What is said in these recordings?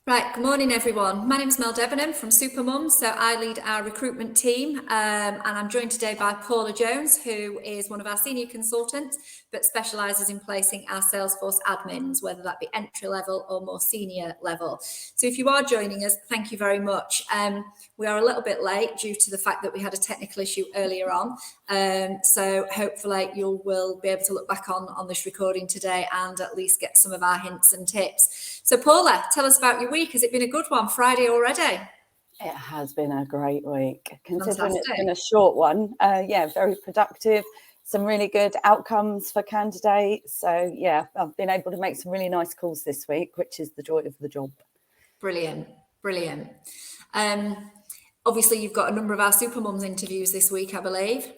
Right, good morning everyone. My name is Mel Debenham from Supermums, so I lead our recruitment team and I'm joined today by Paula Jones, who is one of our senior consultants but specialises in placing our Salesforce admins, whether that be entry level or more senior level. So if you are joining us, thank you very much. We are a little bit late due to the fact that we had a technical issue earlier on, so hopefully you will be able to look back on this recording today and at least get some of our hints and tips. So Paula, tell us about your week. Has it been a good one? Friday already? It has been a great week, considering Fantastic. It's been a short one. Very productive, some really good outcomes for candidates. So yeah, I've been able to make some really nice calls this week, which is the joy of the job. Brilliant. Obviously, you've got a number of our Supermums interviews this week, I believe.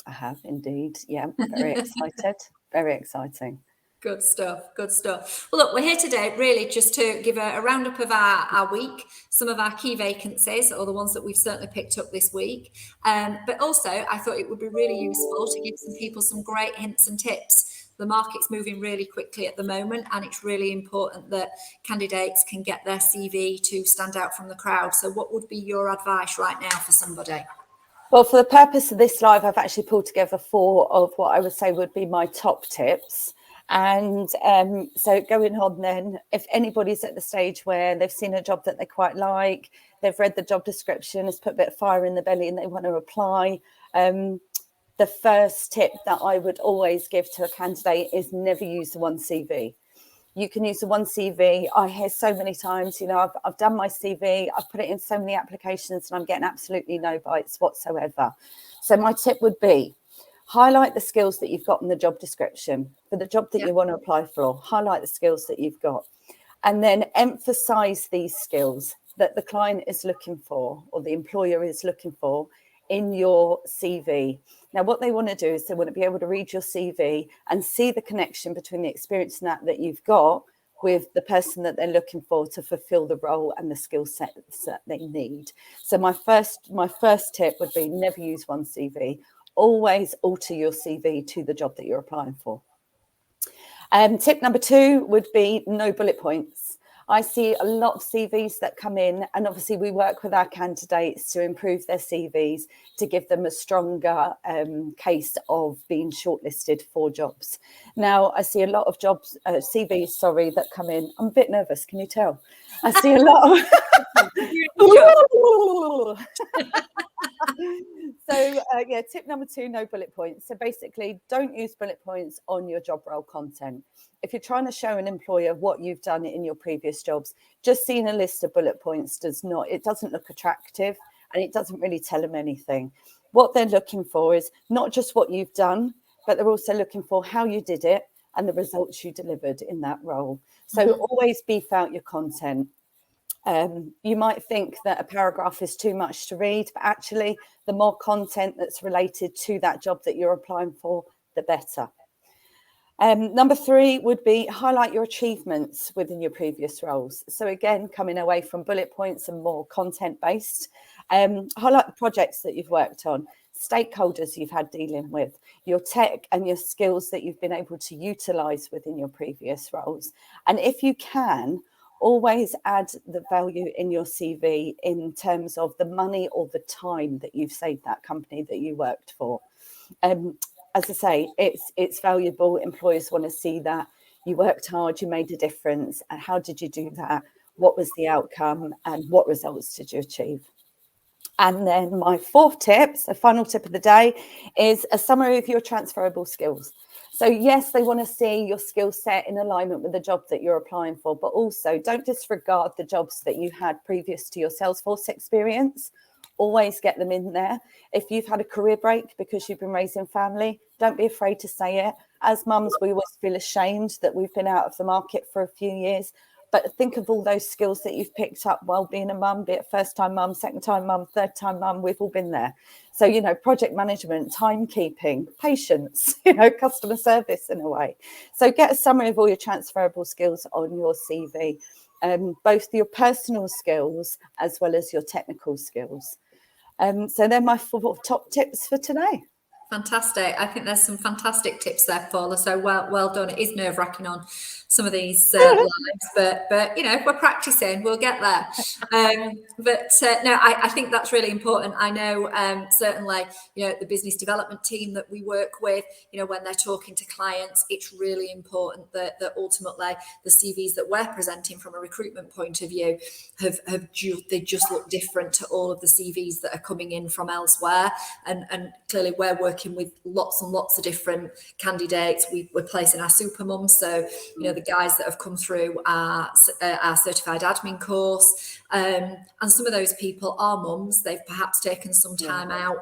I have indeed. Yeah, very excited. Very exciting. Good stuff. Well, look, we're here today really just to give a roundup of our week, some of our key vacancies, or the ones that we've certainly picked up this week. But also, I thought it would be really useful to give some people some great hints and tips. The market's moving really quickly at the moment, and it's really important that candidates can get their CV to stand out from the crowd. So what would be your advice right now for somebody? Well, for the purpose of this live, I've actually pulled together 4 of what I would say would be my top tips. And so going on then, if anybody's at the stage where they've seen a job that they quite like, they've read the job description, has put a bit of fire in the belly and they want to apply, the first tip that I would always give to a candidate is never use the one CV. You can use the one CV. I hear so many times, I've done my CV, I've put it in so many applications and I'm getting absolutely no bites whatsoever. So my tip would be, highlight the skills that you've got in the job description for the job that you want to apply for. Highlight the skills that you've got, and then emphasize these skills that the client is looking for or the employer is looking for in your CV. Now, what they want to do is they want to be able to read your CV and see the connection between the experience that you've got with the person that they're looking for to fulfill the role and the skill sets that they need. So my first tip would be never use one CV. Always alter your CV to the job that you're applying for. Tip number 2 would be no bullet points. I see a lot of CVs that come in, and obviously we work with our candidates to improve their CVs to give them a stronger case of being shortlisted for jobs. Now, I see a lot of CVs, that come in. I'm a bit nervous, can you tell? I see a lot of... Tip number 2, no bullet points. So basically, don't use bullet points on your job role content. If you're trying to show an employer what you've done in your previous jobs, just seeing a list of bullet points doesn't look attractive, and it doesn't really tell them anything. What they're looking for is not just what you've done, but they're also looking for how you did it and the results you delivered in that role. So always beef out your content. You might think that a paragraph is too much to read, but actually the more content that's related to that job that you're applying for, the better. Number 3 would be highlight your achievements within your previous roles. So again, coming away from bullet points and more content-based, highlight the projects that you've worked on, stakeholders you've had dealing with, your tech and your skills that you've been able to utilize within your previous roles. And if you can, always add the value in your CV in terms of the money or the time that you've saved that company that you worked for. As I say, it's valuable. Employers want to see that you worked hard, you made a difference. And how did you do that? What was the outcome? And what results did you achieve? And then my 4th tip, so final tip of the day, is a summary of your transferable skills. So yes, they want to see your skill set in alignment with the job that you're applying for, but also don't disregard the jobs that you had previous to your Salesforce experience. Always get them in there. If you've had a career break because you've been raising family, don't be afraid to say it. As mums, we always feel ashamed that we've been out of the market for a few years. But think of all those skills that you've picked up while being a mum, be it first-time mum, second-time mum, third-time mum, we've all been there. So, project management, timekeeping, patience, customer service in a way. So get a summary of all your transferable skills on your CV, both your personal skills as well as your technical skills. So they're my 4 top tips for today. Fantastic. I think there's some fantastic tips there, Paula. So well done. It is nerve-wracking on some of these lives, but you know, if we're practicing, we'll get there. No, I think that's really important. I know certainly, you know, the business development team that we work with, you know, when they're talking to clients, it's really important that ultimately the CVs that we're presenting from a recruitment point of view they just look different to all of the CVs that are coming in from elsewhere. And clearly we're working with lots and lots of different candidates. We're placing our Supermums, so you know, the guys that have come through our certified admin course, and some of those people are mums. They've perhaps taken some time out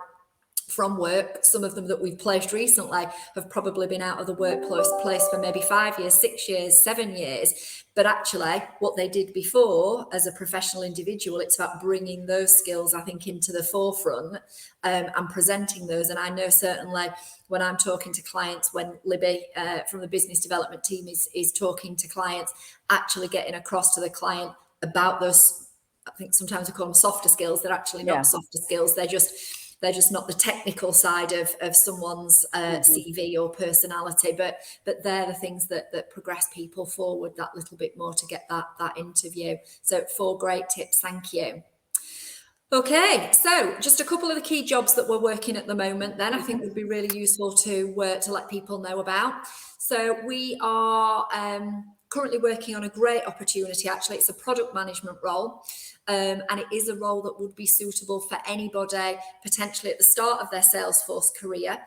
from work. Some of them that we've placed recently have probably been out of the workplace for maybe 5 years, 6 years, 7 years. But actually, what they did before as a professional individual, it's about bringing those skills, I think, into the forefront and presenting those. And I know certainly when I'm talking to clients, when Libby from the business development team is talking to clients, actually getting across to the client about those, I think sometimes we call them softer skills. They're actually not softer skills. They're just not the technical side of someone's CV or personality, but they're the things that progress people forward that little bit more to get that interview. So 4 great tips, thank you. Okay, so just a couple of the key jobs that we're working at the moment then I think would be really useful to let people know about. So we are currently working on a great opportunity. Actually, it's a product management role. And it is a role that would be suitable for anybody potentially at the start of their Salesforce career,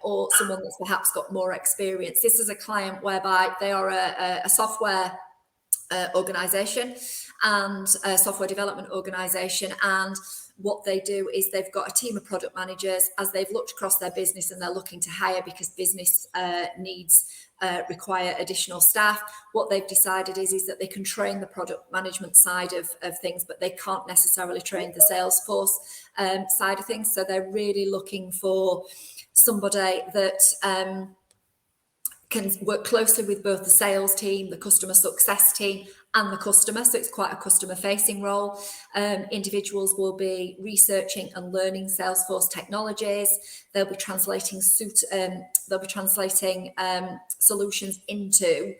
or someone that's perhaps got more experience. This is a client whereby they are a software organization and a software development organization, and what they do is they've got a team of product managers as they've looked across their business and they're looking to hire because business needs require additional staff. What they've decided is that they can train the product management side of things, but they can't necessarily train the Salesforce side of things. So they're really looking for somebody that can work closely with both the sales team, the customer success team, and the customer. So it's quite a customer facing role. Individuals will be researching and learning Salesforce technologies. They'll be translating solutions into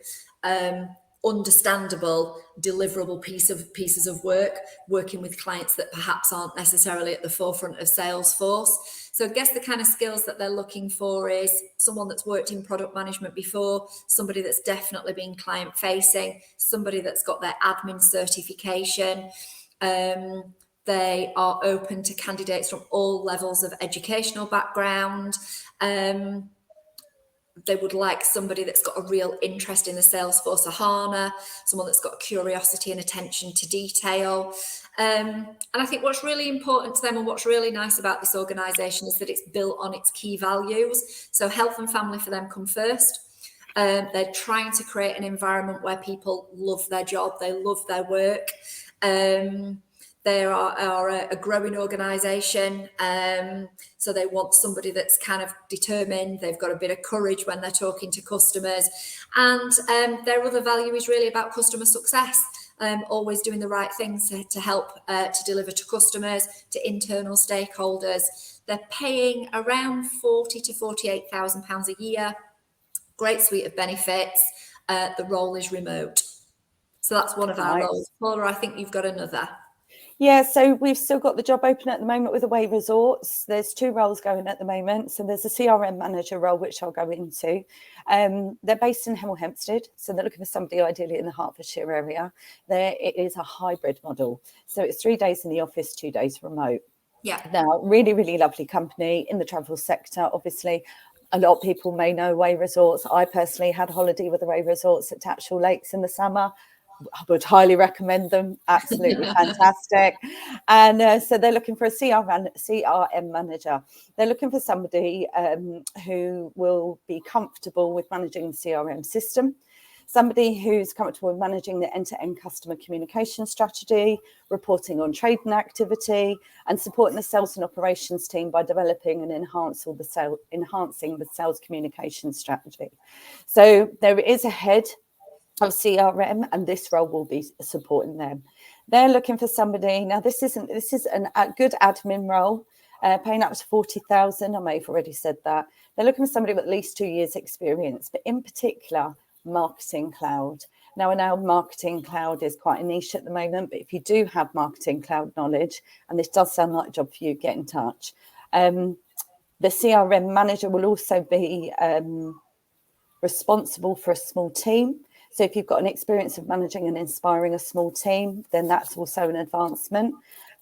understandable, deliverable pieces of work, working with clients that perhaps aren't necessarily at the forefront of Salesforce. So I guess the kind of skills that they're looking for is someone that's worked in product management before, somebody that's definitely been client facing, somebody that's got their admin certification. They are open to candidates from all levels of educational background. They would like somebody that's got a real interest in the Salesforce or HANA, someone that's got curiosity and attention to detail. And I think what's really important to them and what's really nice about this organisation is that it's built on its key values. So health and family for them come first. They're trying to create an environment where people love their job, they love their work. They are a growing organisation, so they want somebody that's kind of determined. They've got a bit of courage when they're talking to customers, and their other value is really about customer success. Always doing the right things to help to deliver to customers, to internal stakeholders. They're paying around £40,000 to £48,000 a year. Great suite of benefits. The role is remote, so that's one of our roles. Paula, I think you've got another. Yeah, so we've still got the job open at the moment with Away Resorts. There's 2 roles going at the moment. So there's a CRM manager role, which I'll go into. They're based in Hemel Hempstead, so they're looking for somebody ideally in the Hertfordshire area. It is a hybrid model. So it's 3 days in the office, 2 days remote. Yeah. Now, really, really lovely company in the travel sector, obviously. A lot of people may know Away Resorts. I personally had a holiday with Away Resorts at Tatchell Lakes in the summer. I would highly recommend them. Absolutely fantastic. And so they're looking for a CRM manager. They're looking for somebody who will be comfortable with managing the CRM system, somebody who's comfortable with managing the end-to-end customer communication strategy, reporting on trading activity, and supporting the sales and operations team by developing and enhancing the sales communication strategy. So there is a head of CRM, and this role will be supporting them. They're looking for somebody. Now, this is a good admin role, paying up to 40,000. I may have already said that. They're looking for somebody with at least 2 years experience, but in particular, Marketing Cloud. Now, I know Marketing Cloud is quite a niche at the moment, but if you do have Marketing Cloud knowledge, and this does sound like a job for you, get in touch. The CRM manager will also be responsible for a small team. So if you've got an experience of managing and inspiring a small team, then that's also an advancement.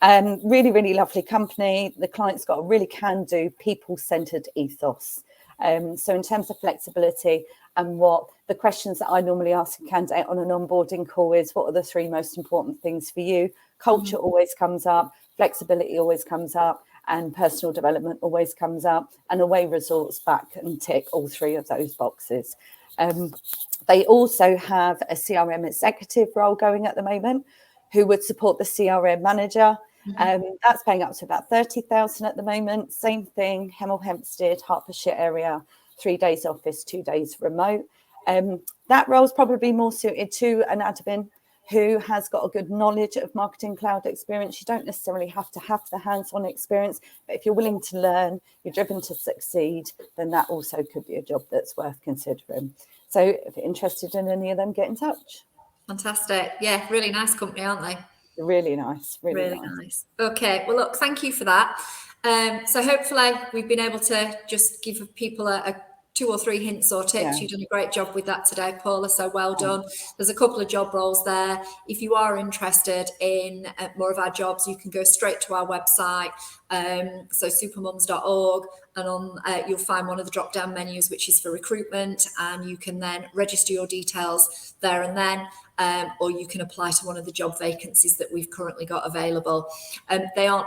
Really, really lovely company. The client's got a really can-do, people-centered ethos. So in terms of flexibility and what the questions that I normally ask a candidate on an onboarding call is, what are the 3 most important things for you? Culture always comes up, flexibility always comes up, and personal development always comes up, and away resorts back and tick all 3 of those boxes. They also have a CRM executive role going at the moment who would support the CRM manager. That's paying up to about 30,000 at the moment. Same thing, Hemel Hempstead, Hertfordshire area, 3 days office, 2 days remote. That role is probably more suited to an admin who has got a good knowledge of Marketing Cloud experience. You don't necessarily have to have the hands-on experience, but if you're willing to learn, you're driven to succeed, then that also could be a job that's worth considering. So if you're interested in any of them, get in touch. Fantastic. Yeah, really nice company, aren't they? Really nice. Really nice. Okay, well, look, thank you for that. So hopefully we've been able to just give people a 2 or 3 hints or tips. Yeah. You've done a great job with that today, Paula, so well done. There's a couple of job roles there. If you are interested in more of our jobs, you can go straight to our website, so supermums.org, and on you'll find one of the drop-down menus, which is for recruitment, and you can then register your details there and then, or you can apply to one of the job vacancies that we've currently got available. They aren't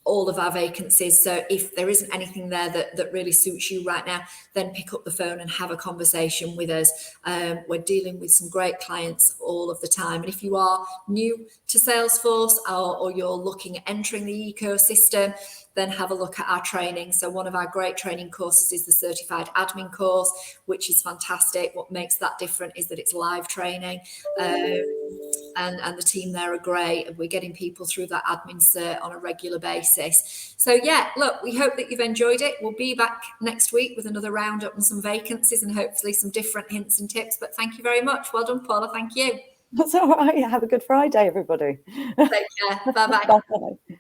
all of our vacancies, so if there isn't anything there that really suits you right now, then pick up the phone and have a conversation with us. We're dealing with some great clients all of the time, and if you are new to Salesforce or you're looking at entering the ecosystem, then have a look at our training. So one of our great training courses is the Certified Admin course, which is fantastic. What makes that different is that it's live training, and the team there are great. We're getting people through that admin cert on a regular basis. So yeah, look, we hope that you've enjoyed it. We'll be back next week with another roundup and some vacancies and hopefully some different hints and tips. But thank you very much. Well done, Paula. Thank you. That's all right. Have a good Friday, everybody. Take care. Bye-bye. Bye.